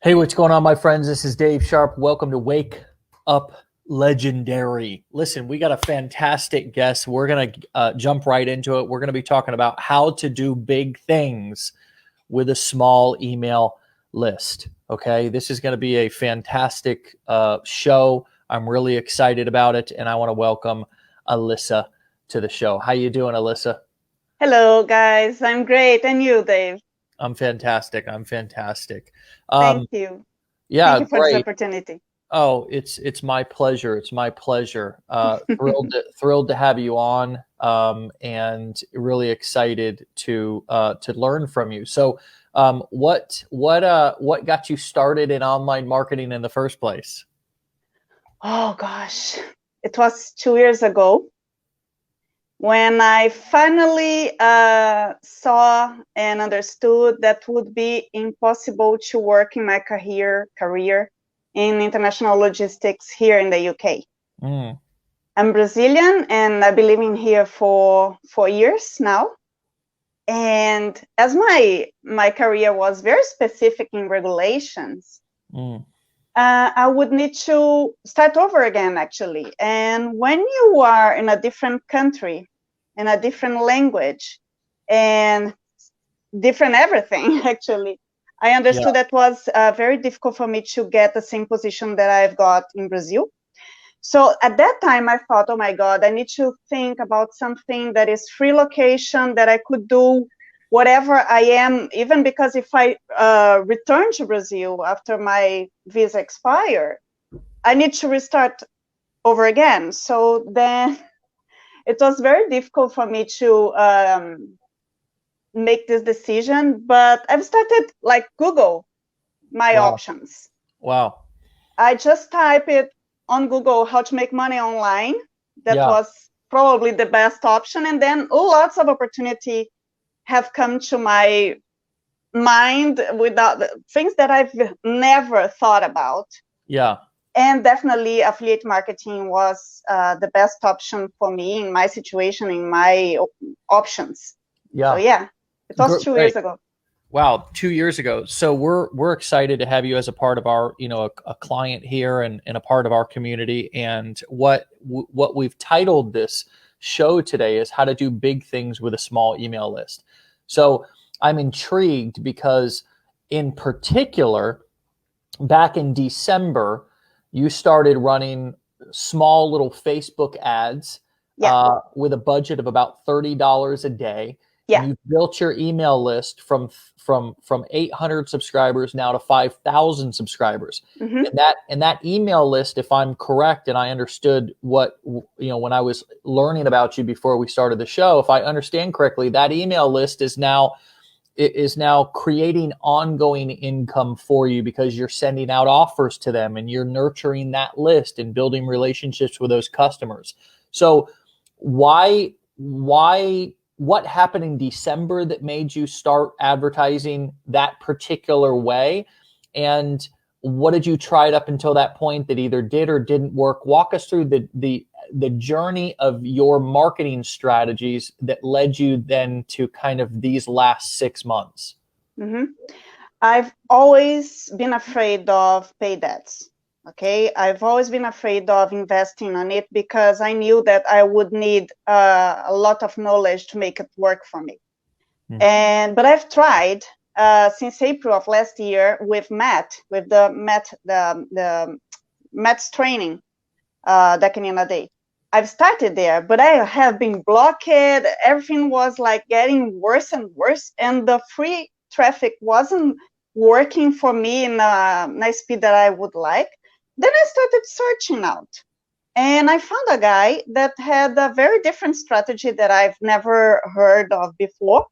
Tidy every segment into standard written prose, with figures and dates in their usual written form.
Hey, what's going on, my friends? This is Dave Sharpe. Welcome to Wake Up Legendary. Listen, we got a fantastic guest. We're going to jump right into it. We're going to be talking about how to do big things with a small email list. Okay, this is going to be a fantastic show. I'm really excited about it, and I want to welcome Elisa to the show. How you doing, Elisa? Hello, guys. I'm great. And you, Dave? I'm fantastic. I'm fantastic. Thank Um, you. Thank yeah, you for this great. opportunity. Oh, it's my pleasure. It's my pleasure. Thrilled to have you on, and really excited to learn from you. So, what got you started in online marketing in the first place? Oh, gosh. It was 2 years ago when I finally saw and understood that would be impossible to work in my career in international logistics here in the UK. Mm, I'm Brazilian and I've been living here for 4 years now. And as my career was very specific in regulations, mm, I would need to start over again, actually. And when you are in a different country, in a different language, and different everything, actually, I yeah, understood that was very difficult for me to get the same position that I've got in Brazil. So at that time, I thought, oh my God, I need to think about something that is free location, that I could do whatever I am, even because if I return to Brazil after my visa expire, I need to restart over again. So then it was very difficult for me to make this decision, but I've started like Google my wow, options. wow, I just type it on Google how to make money online. That yeah, was probably the best option. And then lots of opportunity have come to my mind without things that I've never thought about. yeah. And definitely affiliate marketing was the best option for me in my situation, in my options. So Yeah, yeah, it was two great. years ago. Wow, 2 years ago. So we're excited to have you as a part of our, a client here and a part of our community. And what we've titled this show today is how to do big things with a small email list. So I'm intrigued because, in particular, back in December, you started running small little Facebook ads Yeah, with a budget of about $30 a day, and yeah. you built your email list from 800 subscribers now to 5,000 subscribers. Mm-hmm. And that email list, if I'm correct, and I understood when I was learning about you before we started the show, if I understand correctly, that email list is now creating ongoing income for you because you're sending out offers to them and you're nurturing that list and building relationships with those customers. So what happened in December that made you start advertising that particular way? And what did you try it up until that point that either did or didn't work? Walk us through the journey of your marketing strategies that led you then to kind of these last 6 months. Mm-hmm. I've always been afraid of pay debts. Okay, I've always been afraid of investing on it because I knew that I would need a lot of knowledge to make it work for me. Mm. But I've tried since April of last year with Matt, with the Matt's training, that can in a day. I've started there, but I have been blocked. Everything was like getting worse and worse, and the free traffic wasn't working for me in a nice speed that I would like. Then I started searching out, and I found a guy that had a very different strategy that I've never heard of before.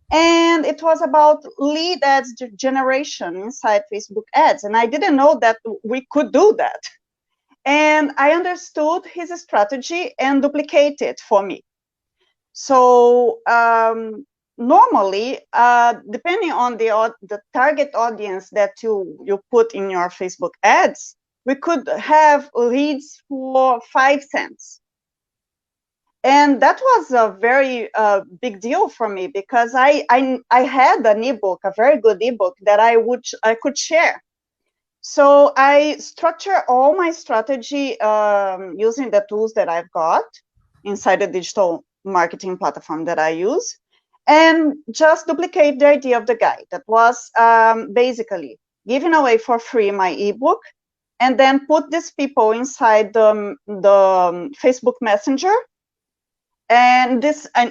And it was about lead ads generation inside Facebook ads. And I didn't know that we could do that. And I understood his strategy and duplicated it for me. So normally, depending on the target audience that you put in your Facebook ads, we could have leads for 5 cents. And that was a very big deal for me because I had an ebook, a very good ebook that I could share So I structure all my strategy using the tools that I've got inside the digital marketing platform that I use, and just duplicate the idea of the guy. That was basically giving away for free my ebook, and then put these people inside the Facebook Messenger. And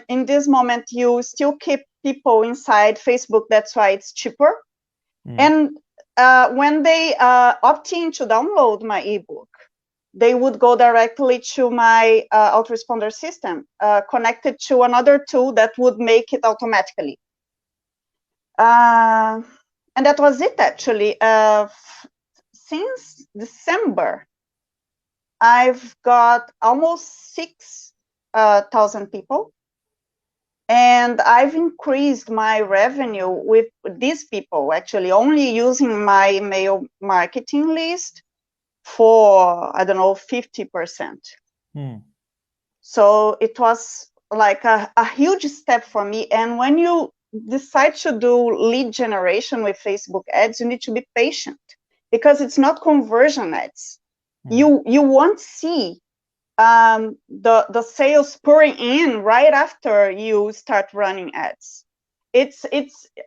in this moment, you still keep people inside Facebook. That's why it's cheaper. And when they opt in to download my ebook, they would go directly to my autoresponder system, connected to another tool that would make it automatically. And that was it, actually. Since December, I've got almost 6,000 people. And I've increased my revenue with these people, actually only using my email marketing list, for, I don't know, 50%. So it was like a huge step for me. And when you decide to do lead generation with Facebook ads, you need to be patient, because it's not conversion ads. You won't see the sales pouring in right after you start running ads. It's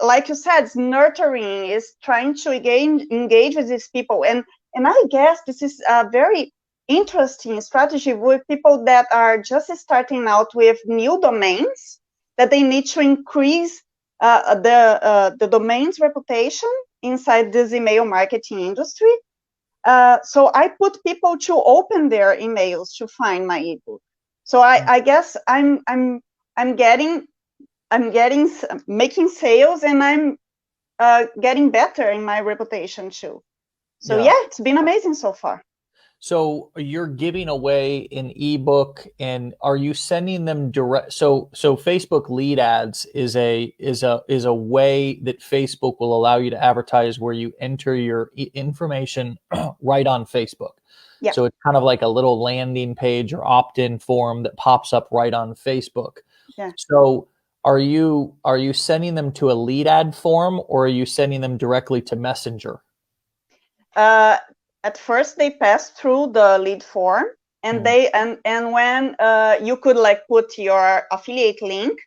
like you said, it's nurturing, is trying to engage with these people. And I guess this is a very interesting strategy with people that are just starting out with new domains, that they need to increase the domain's reputation inside this email marketing industry. So I put people to open their emails to find my ebook. So I guess I'm making sales, and I'm getting better in my reputation too. So yeah, it's been amazing so far. So you're giving away an ebook, and are you sending them direct? So Facebook lead ads is a way that Facebook will allow you to advertise, where you enter your information right on Facebook. Yeah. So it's kind of like a little landing page or opt-in form that pops up right on Facebook. Yeah. So are you sending them to a lead ad form, or are you sending them directly to Messenger? At first, they pass through the lead form, and and when you could like put your affiliate link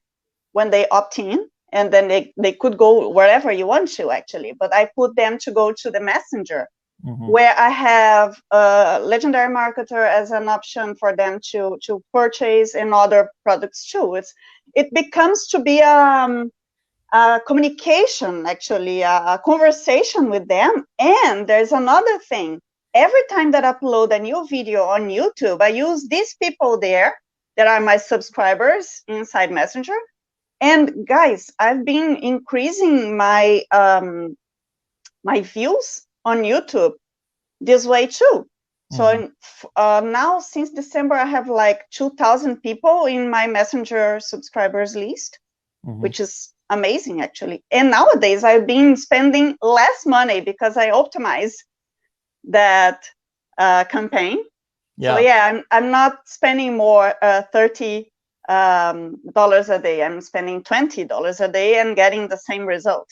when they opt in, and then they could go wherever you want to, actually. But I put them to go to the Messenger, where I have Legendary Marketer as an option for them to purchase, and other products too. It becomes to be communication, actually, a conversation with them. And there's another thing. Every time that I upload a new video on YouTube, I use these people there that are my subscribers inside Messenger. And guys, I've been increasing my my views on YouTube this way too. So now, since December, I have like 2,000 people in my Messenger subscribers list, which is amazing, actually. And nowadays, I've been spending less money because I optimize that campaign. Yeah. So yeah, I'm not spending more $30 a day. I'm spending $20 a day and getting the same result.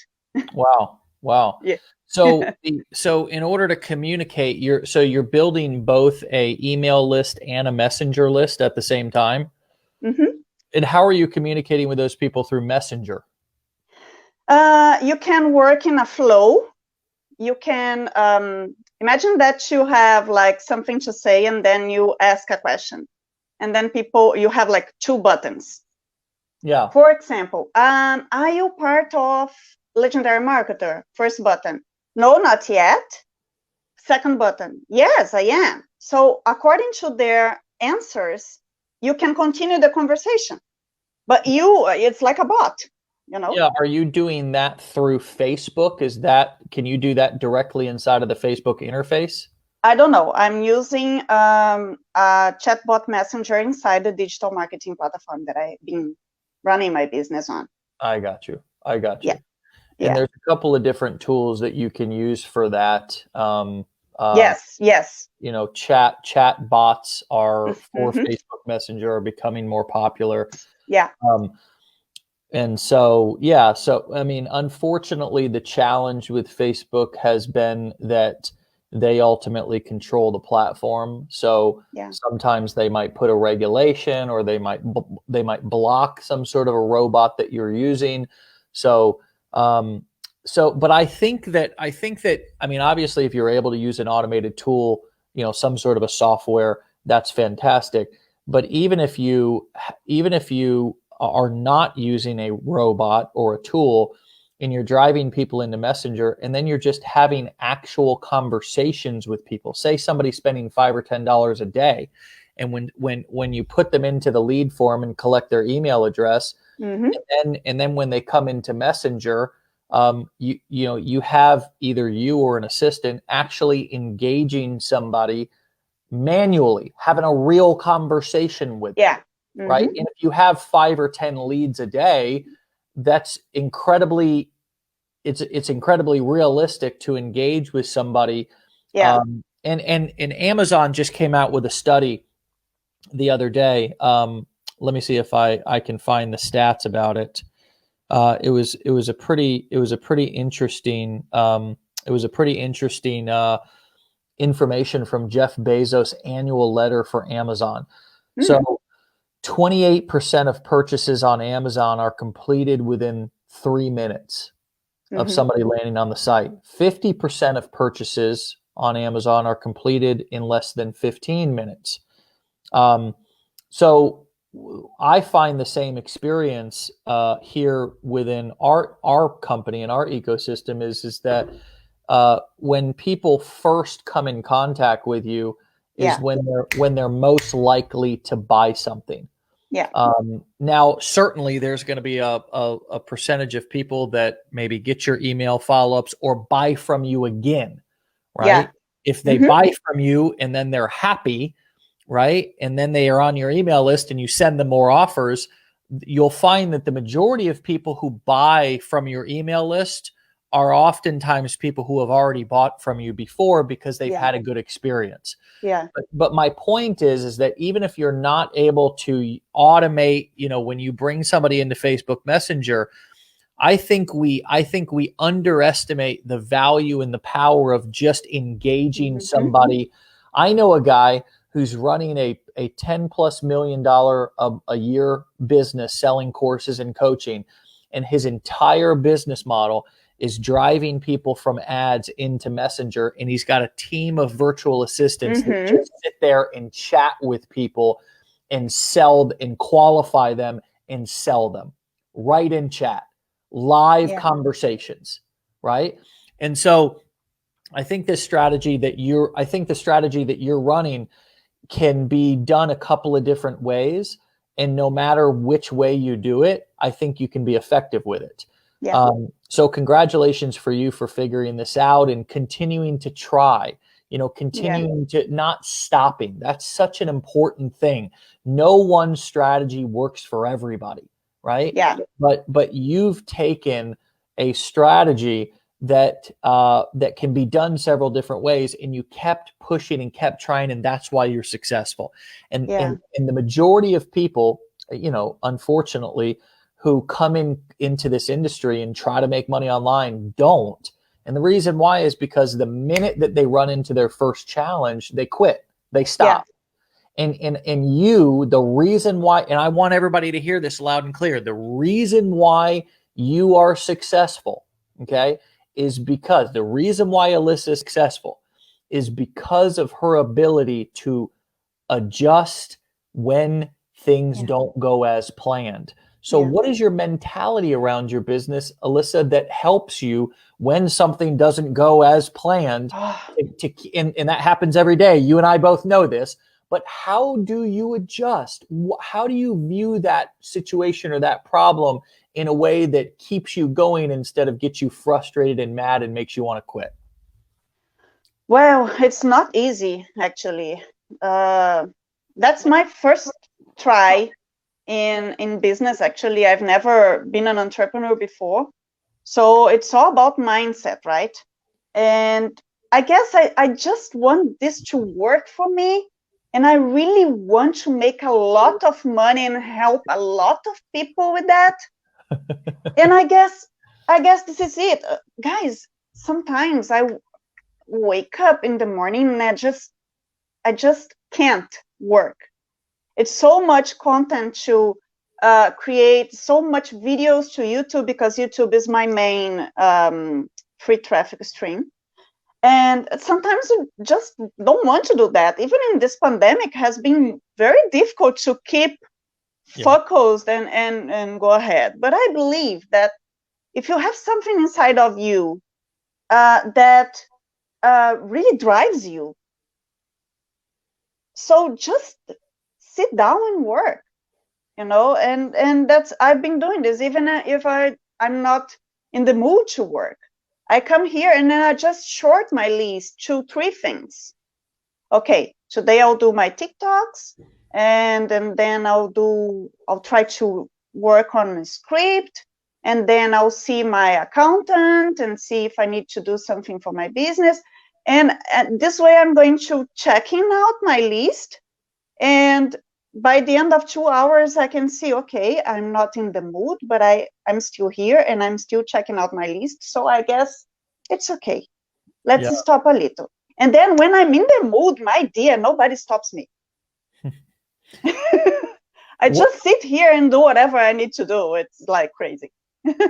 Wow. Yeah. So in order to communicate, you're building both a email list and a Messenger list at the same time. And how are you communicating with those people through Messenger? You can work in a flow. You can imagine that you have like something to say, and then you ask a question, and then you have like 2 buttons. Yeah. For example, are you part of Legendary Marketer? First button. No, not yet. Second button. Yes, I am. So according to their answers, you can continue the conversation. But it's like a bot. You know? Yeah. Are you doing that through Facebook? Can you do that directly inside of the Facebook interface? I don't know. I'm using a chatbot messenger inside the digital marketing platform that I've been running my business on. I got you. Yeah. And there's a couple of different tools that you can use for that. Yes. You know, chat bots are for Facebook Messenger are becoming more popular. Yeah. And so, I mean, unfortunately, the challenge with Facebook has been that they ultimately control the platform. So Yeah. sometimes they might put a regulation, or they might block some sort of a robot that you're using. So but I think that I mean, obviously, if you're able to use an automated tool, some sort of a software, that's fantastic. But even if you are not using a robot or a tool, and you're driving people into Messenger, and then you're just having actual conversations with people. Say somebody's spending $5 or $10 a day, and when you put them into the lead form and collect their email address, Mm-hmm. and then when they come into Messenger, you have either you or an assistant actually engaging somebody manually, having a real conversation with them, Yeah. right? Mm-hmm. And if you have 5 or 10 leads a day, that's it's incredibly realistic to engage with somebody. Yeah. And Amazon just came out with a study the other day. Let me see if I can find the stats about it. It was a pretty interesting information from Jeff Bezos' annual letter for Amazon. Mm. So 28% of purchases on Amazon are completed within 3 minutes of Mm-hmm. somebody landing on the site. 50% of purchases on Amazon are completed in less than 15 minutes. So I find the same experience here within our company and our ecosystem is that when people first come in contact with you is Yeah. when they're most likely to buy something. Yeah. Now, certainly, there's going to be a percentage of people that maybe get your email follow-ups or buy from you again, Yeah. right? If they Mm-hmm. buy from you and then they're happy, right? And then they are on your email list and you send them more offers, you'll find that the majority of people who buy from your email list are oftentimes people who have already bought from you before because they've Yeah. had a good experience. Yeah. But my point is that even if you're not able to automate, when you bring somebody into Facebook Messenger, I think we underestimate the value and the power of just engaging Mm-hmm. somebody. I know a guy who's running a $10+ million a year business selling courses and coaching, and his entire business model is driving people from ads into Messenger, and he's got a team of virtual assistants that Mm-hmm. just sit there and chat with people and sell and qualify them and sell them right in chat, live Yeah. conversations, right? And so I think the strategy that you're running can be done a couple of different ways, and no matter which way you do it, I think you can be effective with it. Yeah. So congratulations for you for figuring this out and continuing to try, continuing to not stopping. That's such an important thing. No one strategy works for everybody, right? Yeah. But you've taken a strategy that can be done several different ways, and you kept pushing and kept trying, and that's why you're successful. And Yeah. and the majority of people, unfortunately, who come into this industry and try to make money online don't. And the reason why is because the minute that they run into their first challenge, they quit, they Yeah. stop. And the reason why, and I want everybody to hear this loud and clear, the reason why you are successful, okay, is because the reason why Elisa is successful is because of her ability to adjust when things Yeah. don't go as planned. So Yeah. what is your mentality around your business, Elisa, that helps you when something doesn't go as planned? And that happens every day. You and I both know this. But how do you adjust? How do you view that situation or that problem in a way that keeps you going instead of gets you frustrated and mad and makes you want to quit? Well, it's not easy, actually. That's my first try in business. Actually, I've never been an entrepreneur before, so it's all about mindset, right? And I guess I just want this to work for me, and I really want to make a lot of money and help a lot of people with that. And I guess this is it. Guys, sometimes wake up in the morning and I just can't work. It's so much content to create, so much videos to YouTube, because YouTube is my main free traffic stream. And sometimes you just don't want to do that. Even in this pandemic, has been very difficult to keep focused and go ahead. But I believe that if you have something inside of you that really drives you, so just sit down and work, and that's, I've been doing this, even if I'm not in the mood to work. I come here and then I just short my list to 3 things. Okay, today I'll do my TikToks, and then I'll try to work on a script, and then I'll see my accountant and see if I need to do something for my business. And this way I'm going to checking out my list, and by the end of 2 hours, I can see, okay, I'm not in the mood, but I'm still here and I'm still checking out my list. So I guess it's okay. Let's stop a little. And then when I'm in the mood, my dear, nobody stops me. I just sit here and do whatever I need to do. It's like crazy.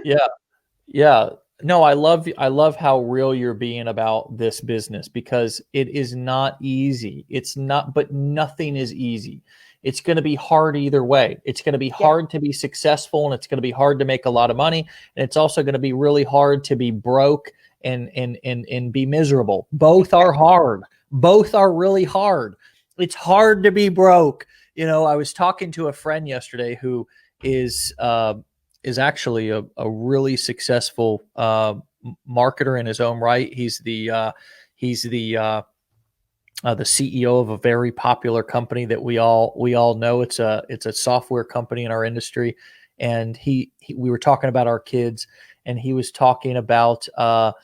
Yeah. No, I love how real you're being about this business, because it is not easy. It's not, but nothing is easy. It's going to be hard either way. It's going to be hard to be successful, and it's going to be hard to make a lot of money. And it's also going to be really hard to be broke and be miserable. Both are hard. Both are really hard. It's hard to be broke. I was talking to a friend yesterday who is actually a really successful marketer in his own right. He's the CEO of a very popular company that we all know. It's a software company in our industry, and we were talking about our kids, and he was talking about the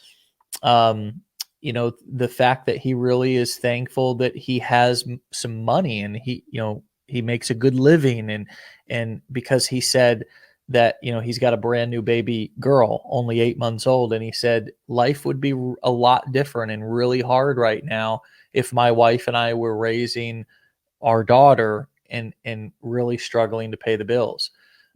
fact that he really is thankful that he has some money, and he makes a good living, and because he said that he's got a brand new baby girl, only 8 months old, and he said life would be a lot different and really hard right now if my wife and I were raising our daughter and really struggling to pay the bills.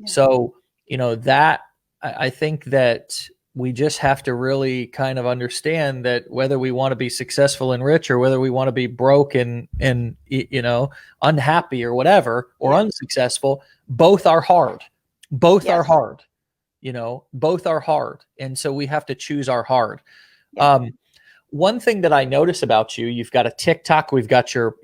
So that I think that we just have to really kind of understand that whether we want to be successful and rich, or whether we want to be broke and unhappy or whatever, or unsuccessful, both are hard. Both are hard. Both are hard. And so we have to choose our hard. One thing that I notice about you, you've got a TikTok. We've got your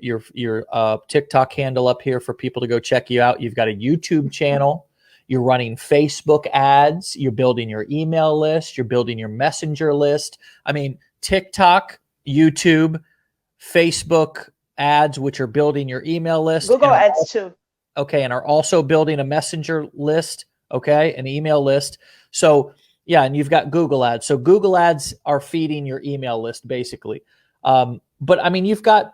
TikTok handle up here for people to go check you out. You've got a YouTube channel. You're running Facebook ads. You're building your email list. You're building your messenger list. I mean, TikTok, YouTube, Facebook ads, which are building your email list. Google ads too. Okay, and are also building a messenger list, okay, an email list. So yeah, and you've got Google ads. So Google ads are feeding your email list basically. But I mean, you've got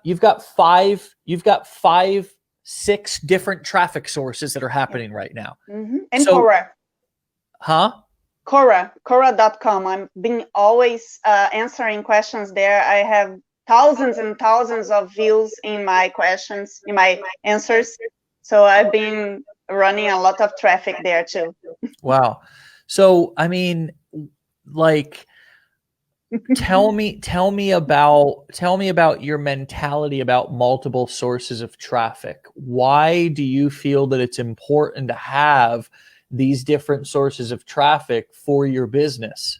6 different traffic sources that are happening right now. Mm-hmm. And so, Quora.com. I'm been always answering questions there. I have thousands and thousands of views in my questions, in my answers. So I've been running a lot of traffic there too. Wow. So, I mean, like, tell me about your mentality about multiple sources of traffic. Why do you feel that it's important to have these different sources of traffic for your business?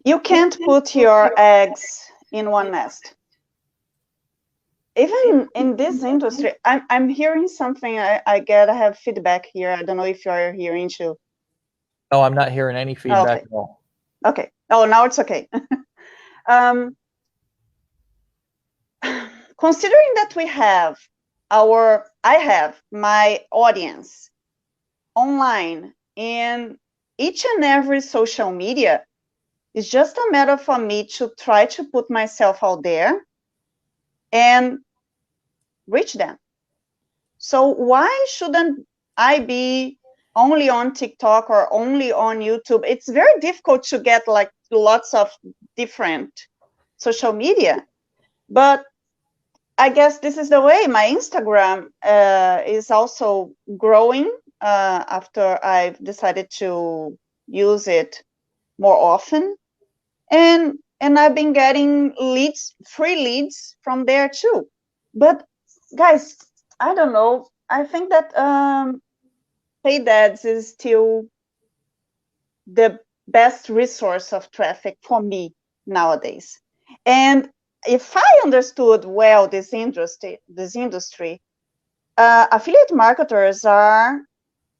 You can't put your eggs in one nest. Even in this industry, I'm hearing something. I have feedback here. I don't know if you're hearing too. No, I'm not hearing any feedback at all. Okay. Oh, now it's okay. Considering that I have my audience online in each and every social media, it's just a matter for me to try to put myself out there and reach them. So why shouldn't I be only on TikTok or only on YouTube? It's very difficult to get like lots of different social media. But I guess this is the way. My Instagram is also growing after I've decided to use it more often. And I've been getting leads, free leads from there too. But guys, I don't know. I think that paid ads is still the best resource of traffic for me nowadays. And if I understood well this industry, affiliate marketers are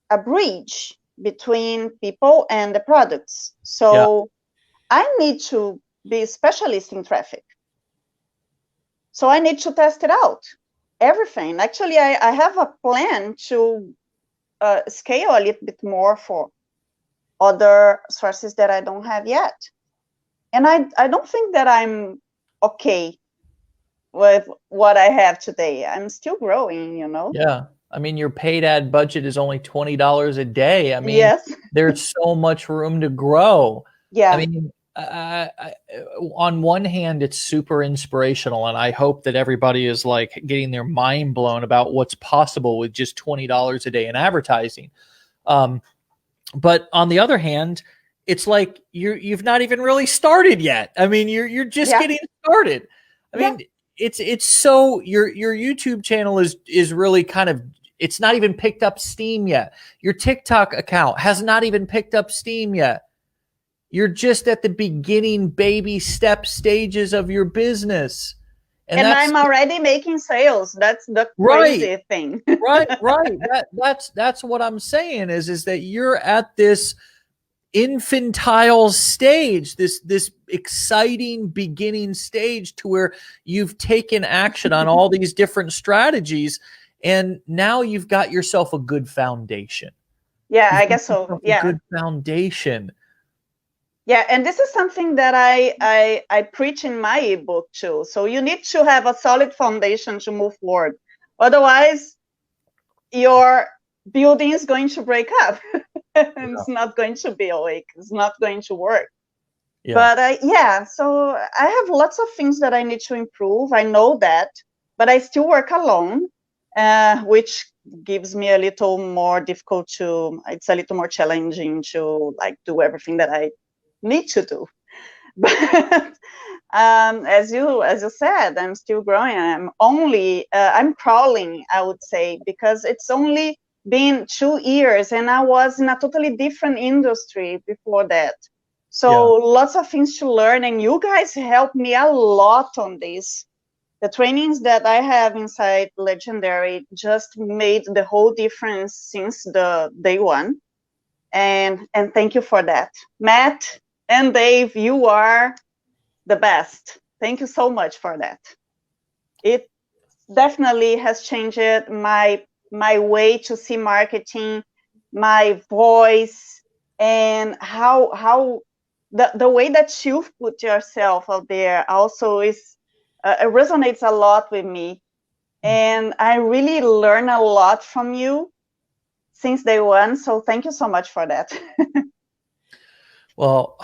a bridge between people and the products. So I need to be a specialist in traffic. So I need to test it out, everything. Actually, I have a plan to scale a little bit more for other sources that I don't have yet. And I don't think that I'm okay with what I have today. I'm still growing, you know? Yeah. I mean, your paid ad budget is only $20 a day. I mean, Yes. there's so much room to grow. Yeah. I mean, on one hand, it's super inspirational, and I hope that everybody is like getting their mind blown about what's possible with just $20 a day in advertising. But on the other hand, it's like you've not even really started yet. I mean, you're just getting started. I mean, it's so your YouTube channel is really kind of, it's not even picked up steam yet. Your TikTok account has not even picked up steam yet. You're just at the beginning baby step stages of your business. And I'm already making sales. That's the crazy thing. Right. That's what I'm saying is that you're at this infantile stage, this exciting beginning stage to where you've taken action on all these different strategies, and now you've got yourself a good foundation. Yeah, I guess so. Yeah, a good foundation. Yeah, and this is something that I preach in my ebook too. So you need to have a solid foundation to move forward. Otherwise, your building is going to break up. And it's not going to be awake. It's not going to work. Yeah. But so I have lots of things that I need to improve. I know that, but I still work alone, which gives me a little more difficult to, it's a little more challenging to like do everything that I need to do. But as you said, I'm still growing. I'm crawling, I would say, because it's only been 2 years and I was in a totally different industry before that. So lots of things to learn, and you guys helped me a lot on this. The trainings that I have inside Legendary just made the whole difference since the day one. And thank you for that. Matt and Dave, you are the best. Thank you so much for that. It definitely has changed my way to see marketing, my voice, and how the way that you put yourself out there also is it resonates a lot with me, and I really learn a lot from you since day one. So thank you so much for that. Well,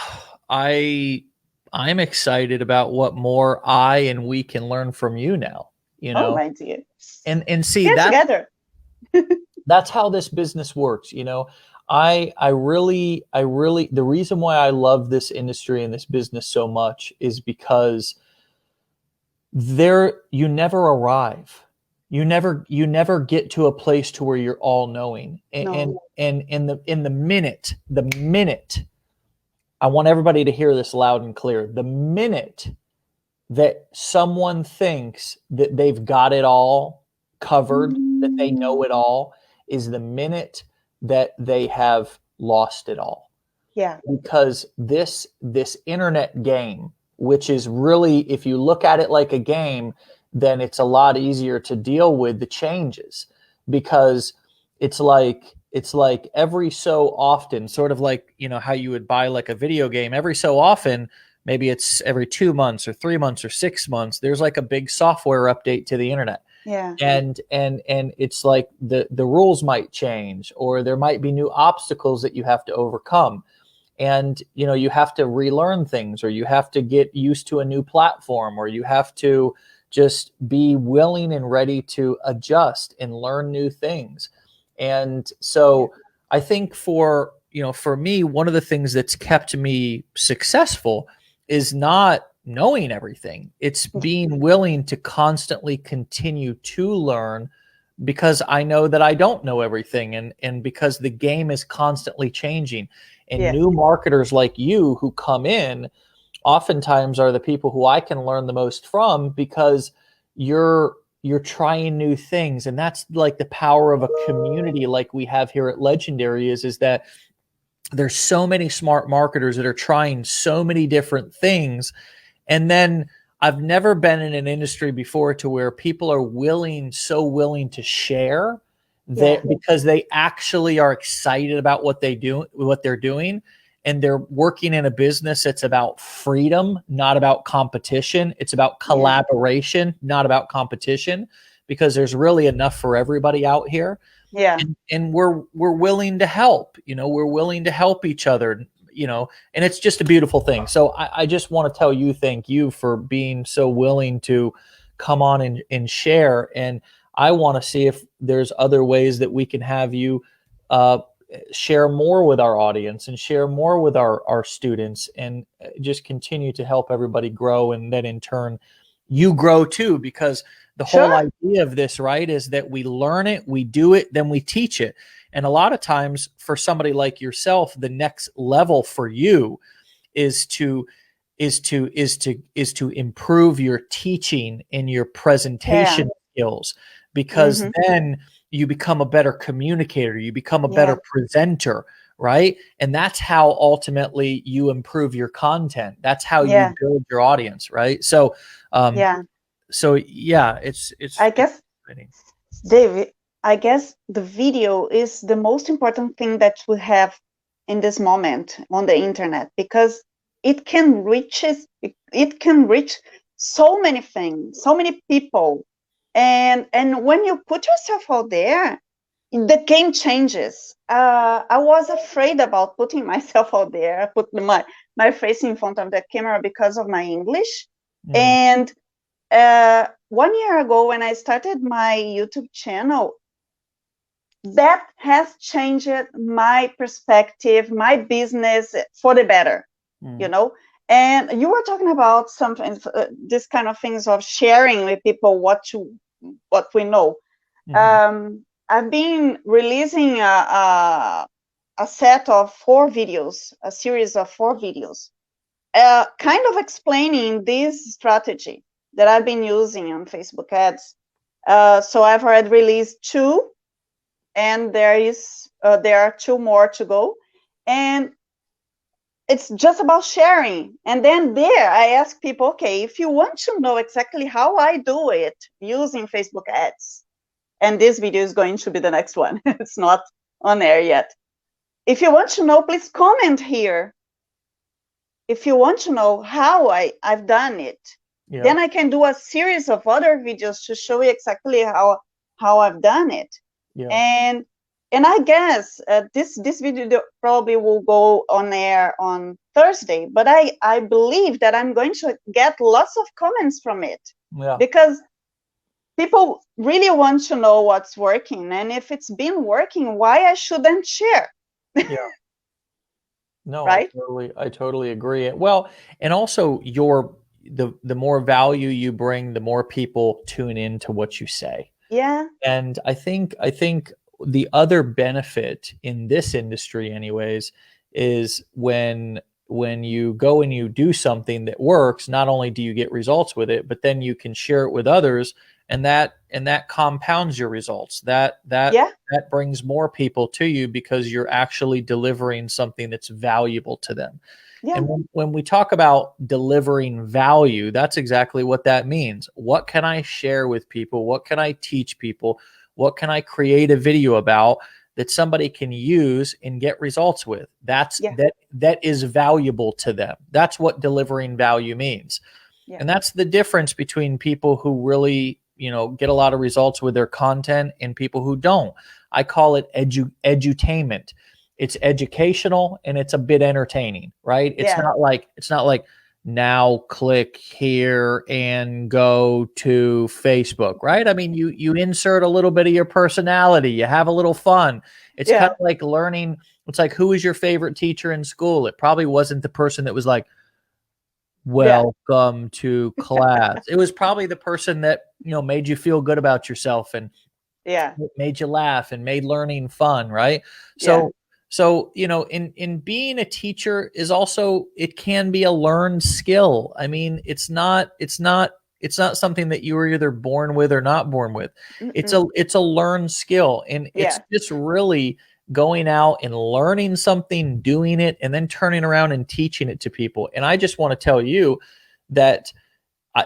I'm excited about what more I and we can learn from you now. You know, oh my dear, and see get that together. That's how this business works. You know, I really, the reason why I love this industry and this business so much is because you never arrive. You never get to a place to where you're all knowing. And in the minute, I want everybody to hear this loud and clear. The minute that someone thinks that they've got it all covered, that they know it all, is the minute that they have lost it all. Yeah. Because this internet game, which is really, if you look at it like a game, then it's a lot easier to deal with the changes, because it's like every so often, sort of like, you know, how you would buy like a video game, every so often, maybe it's every 2 months or 3 months or 6 months, there's like a big software update to the internet. Yeah. And it's like the rules might change, or there might be new obstacles that you have to overcome. and you have to relearn things, or you have to get used to a new platform, or you have to just be willing and ready to adjust and learn new things. And so I think for me, one of the things that's kept me successful is not knowing everything. It's being willing to constantly continue to learn, because I know that I don't know everything, and because the game is constantly changing. And new marketers like you who come in oftentimes are the people who I can learn the most from, because you're trying new things. And that's like the power of a community like we have here at Legendary, is that there's so many smart marketers that are trying so many different things. And then I've never been in an industry before to where people are so willing to share that, because they actually are excited about what they're doing. And they're working in a business that's about freedom, not about competition. It's about collaboration, not about competition, because there's really enough for everybody out here. Yeah. And we're willing to help, we're willing to help each other, and it's just a beautiful thing. So I just want to tell you, thank you for being so willing to come on and share. And I want to see if there's other ways that we can have you share more with our audience and share more with our students, and just continue to help everybody grow. And then in turn, you grow too, because the whole idea of this, right, is that we learn it, we do it, then we teach it. And a lot of times for somebody like yourself, the next level for you is to improve your teaching and your presentation skills, because then you become a better communicator, you become a better presenter, right? And that's how ultimately you improve your content. That's how you build your audience, right? So it's I guess, exciting. David, I guess the video is the most important thing that we have in this moment on the internet, because it can reach so many things, so many people. And when you put yourself out there, the game changes. I was afraid about putting myself out there, put my face in front of the camera because of my English. And 1 year ago, when I started my YouTube channel, that has changed my perspective, my business for the better, And you were talking about something, this kind of things of sharing with people what we know. I've been releasing a set of 4 videos, a series of 4 videos, kind of explaining this strategy that I've been using on Facebook ads. So I've already released 2, and there are 2 more to go. And it's just about sharing. And then there I ask people, okay, if you want to know exactly how I do it using Facebook ads, and this video is going to be the next one. It's not on air yet. If you want to know, please comment here. If you want to know how I've done it, then I can do a series of other videos to show you exactly how I've done it. And I guess this video probably will go on air on Thursday, but I believe that I'm going to get lots of comments from it, because people really want to know what's working, and if it's been working, why I shouldn't share. No, right? I totally agree. Well, and also the more value you bring, the more people tune into what you say. And I think the other benefit in this industry anyways is when you go and you do something that works, not only do you get results with it, but then you can share it with others, and that compounds your results. That brings more people to you, because you're actually delivering something that's valuable to them. And when we talk about delivering value, that's exactly what that means. What can I share with people? What can I teach people? What can I create a video about that somebody can use and get results with? That is valuable to them. That's what delivering value means. And that's the difference between people who really, get a lot of results with their content and people who don't. I call it edutainment. it's educational and it's a bit entertaining, right? It's not like now click here and go to Facebook, right? I mean, you insert a little bit of your personality, you have a little fun. It's kind of like learning. It's like, who was your favorite teacher in school? It probably wasn't the person that was like, welcome to class. It was probably the person that, made you feel good about yourself and made you laugh and made learning fun, right? So, in being a teacher is also, it can be a learned skill. I mean, it's not something that you were either born with or not born with. It's a learned skill, and it's just really going out and learning something, doing it, and then turning around and teaching it to people. And I just want to tell you that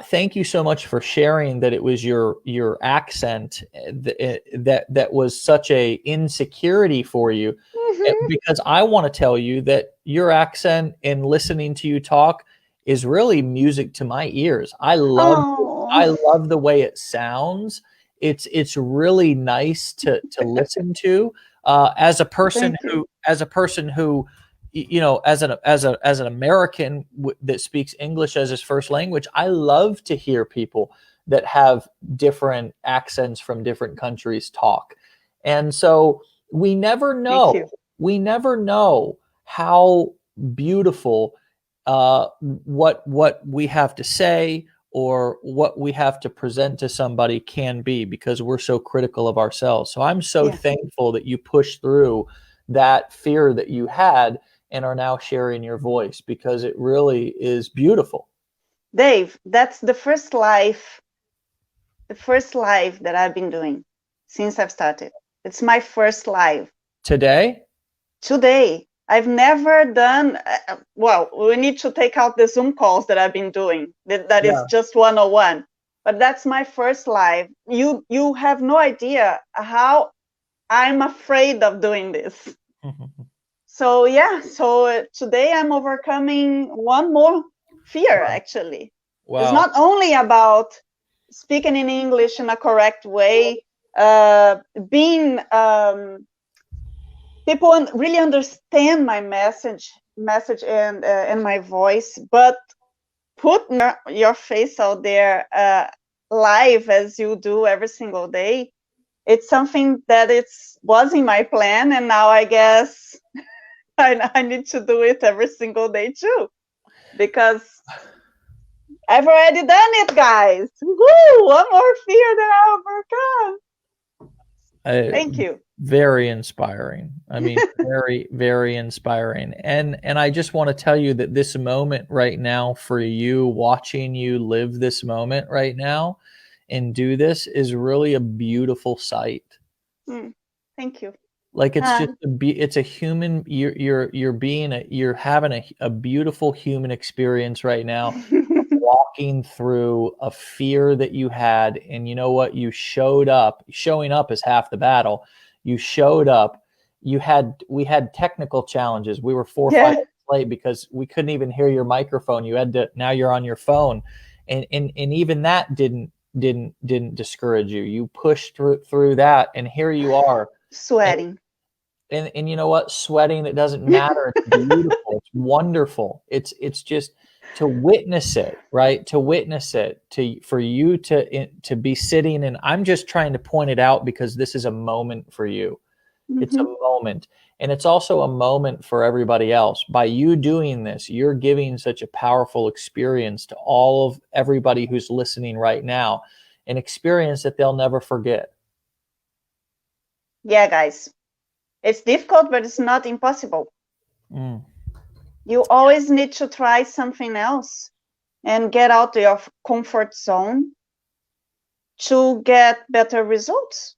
thank you so much for sharing that it was your accent that was such a insecurity for you. Because I want to tell you that your accent and listening to you talk is really music to my ears. I love the way it sounds. It's really nice to listen to. As a person who, as an American that speaks English as his first language, I love to hear people that have different accents from different countries talk. And so we never know. We never know how beautiful what we have to say or what we have to present to somebody can be, because we're so critical of ourselves. So I'm so thankful that you pushed through that fear that you had and are now sharing your voice, because it really is beautiful. Dave, that's the first live that I've been doing since I've started. It's my first live. Today? I've never done, well, we need to take out the Zoom calls that I've been doing. That is just 101. But that's my first live. You have no idea how I'm afraid of doing this. So today I'm overcoming one more fear, actually. Wow. It's not only about speaking in English in a correct way, being people really understand my message and my voice, but put your face out there live as you do every single day. It's something that was in my plan, and now I guess I need to do it every single day too, because I've already done it, guys. Woo! One more fear that I overcome. Thank you. Very inspiring. I mean, very, very inspiring. And I just want to tell you that this moment right now, for you, watching you live this moment right now and do this, is really a beautiful sight. Thank you. Like, it's just it's a human. You're having a beautiful human experience right now. Walking through a fear that you had, and you know what? You showed up. Showing up is half the battle. You showed up. We had technical challenges. We were 4 or 5 minutes late because we couldn't even hear your microphone. Now you're on your phone, and even that didn't discourage you. You pushed through that, and here you are, sweating. And you know what? Sweating, it doesn't matter. It's beautiful. It's wonderful. It's just to witness it, right? To witness it, for you to be sitting, and I'm just trying to point it out because this is a moment for you. It's a moment, and it's also a moment for everybody else. By you doing this, you're giving such a powerful experience to everybody who's listening right now, an experience that they'll never forget. Yeah, guys, it's difficult, but it's not impossible. You always need to try something else and get out of your comfort zone to get better results.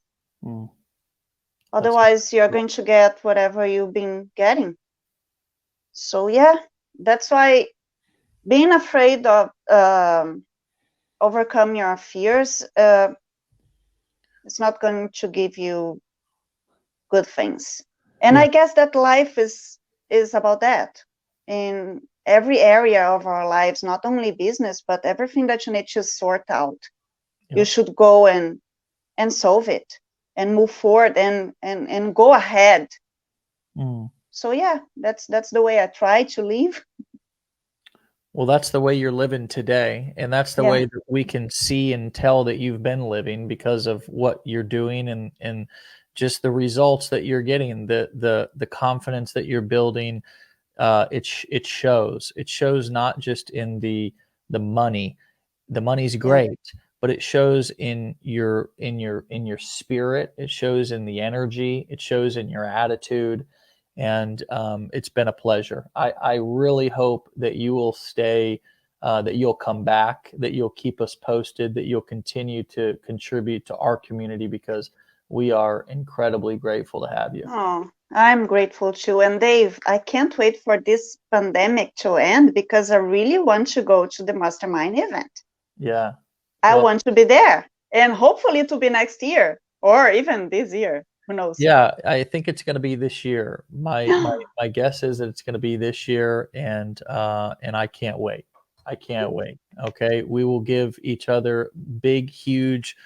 Otherwise, you're going to get whatever you've been getting. So that's why being afraid of overcome your fears is not going to give you good things. And I guess that life is about that. In every area of our lives, not only business, but everything that you need to sort out. You should go and solve it and move forward and go ahead. So yeah, that's the way I try to live. Well, that's the way you're living today, and that's the Yeah. way that we can see and tell that you've been living because of what you're doing and just the results that you're getting, the confidence that you're building. It shows. It shows not just in the money. The money's Yeah. great, but it shows in your spirit. It shows in the energy. It shows in your attitude, and it's been a pleasure. I really hope that you will stay, that you'll come back, that you'll keep us posted, that you'll continue to contribute to our community because we are incredibly grateful to have you. Oh, I'm grateful too. And Dave, I can't wait for this pandemic to end because I really want to go to the mastermind event. Yeah. I Well, want to be there, and hopefully to be next year or even this year. Who knows? yeah, I think it's going to be this year. My guess is that it's going to be this year, and I can't wait. I can't wait. Okay, we will give each other big, huge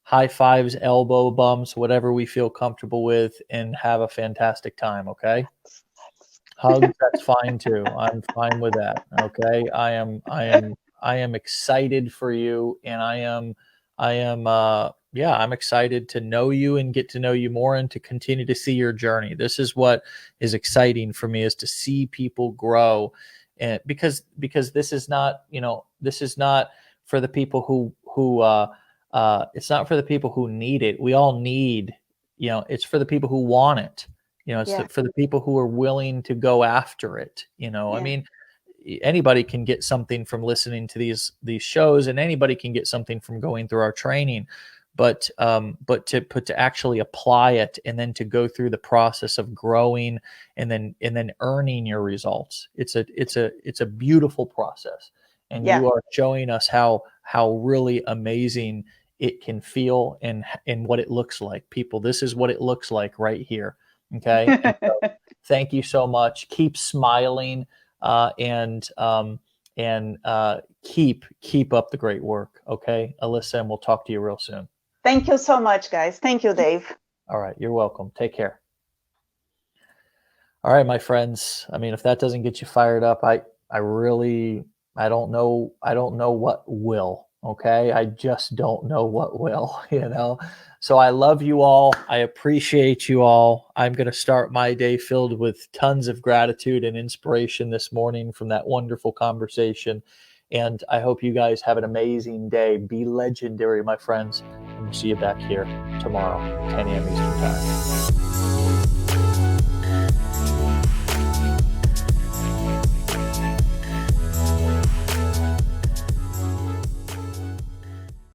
high fives, elbow bumps, whatever we feel comfortable with, and have a fantastic time. Okay, hugs, that's fine too. I'm fine with that. Okay, I am excited for you, and yeah, I'm excited to know you and get to know you more and to continue to see your journey. This is what is exciting for me, is to see people grow. And because this is not, this is not for the people who it's not for the people who need it. We all need, it's for the people who want it. It's Yeah. for the people who are willing to go after it. I Yeah. mean, anybody can get something from listening to these shows, and anybody can get something from going through our training, but to actually apply it and then to go through the process of growing and then earning your results, it's a beautiful process, and Yeah. you are showing us how really amazing it can feel and what it looks like. People, this is what it looks like right here. Okay, and so thank you so much. Keep smiling, and keep up the great work. Okay, Alyssa, and we'll talk to you real soon. Thank you so much, guys. Thank you, Dave. All right, you're welcome. Take care. All right, my friends. I mean, if that doesn't get you fired up, I really I don't know what will. Okay, I just don't know what will. So I love you all. I appreciate you all. I'm going to start my day filled with tons of gratitude and inspiration this morning from that wonderful conversation. And I hope you guys have an amazing day. Be legendary, my friends. And we'll see you back here tomorrow, 10 a.m. Eastern Time.